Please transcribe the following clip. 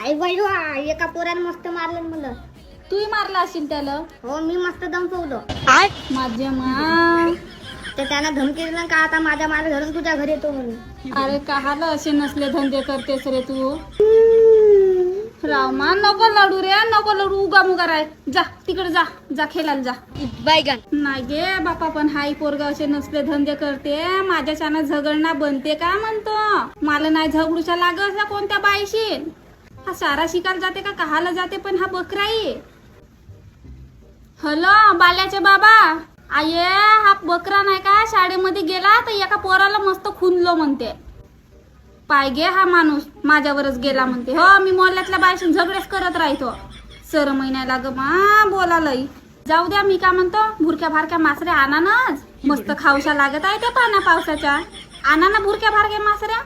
आई बाई एका पोराने मस्त मारलं मला. तूही मारला असेल त्याला. हो मी मस्त दमवलं. माझे मा तर त्यानं धमकी दिलं का आता माझ्या मागे धरून तुझ्या घरी येतो म्हणून. अरे काहाला असे नसले धंदे करतेस रे तू. रामा नको लढू रे, नको लढू. उगा मुगा राय, जा तिकडे जा, जा खेळायला जा. बायगन नाही गे बापा, पण हाई पोरगा असे नसले धंदे करते. माझ्याच्यानं झगडणं बनते का म्हणतो. मला नाही झगडूचा लागत ना कोणत्या बाईशी. हा सारा शिकायला जाते का कहाला जाते, पण हा बकराई. हॅलो बाल्याचे बाबा, आये हा बकरा नाही का शाळेमध्ये गेला तर एका पोराला मस्त खुनलो म्हणते. पायगे हा माणूस माझ्यावरच गेला म्हणते. हो मी मोहल्ल्यातल्या बायशी झगडेच करत राहतो. सर महिन्याला ग मा बोलालय. जाऊ द्या, मी का म्हणतो भुरक्या भारक्या मासऱ्या आणा ना, मस्त खाऊशा लागत आहे त्या पाण्या पावसाच्या. आणा ना भुरक्या भारक्या मासऱ्या.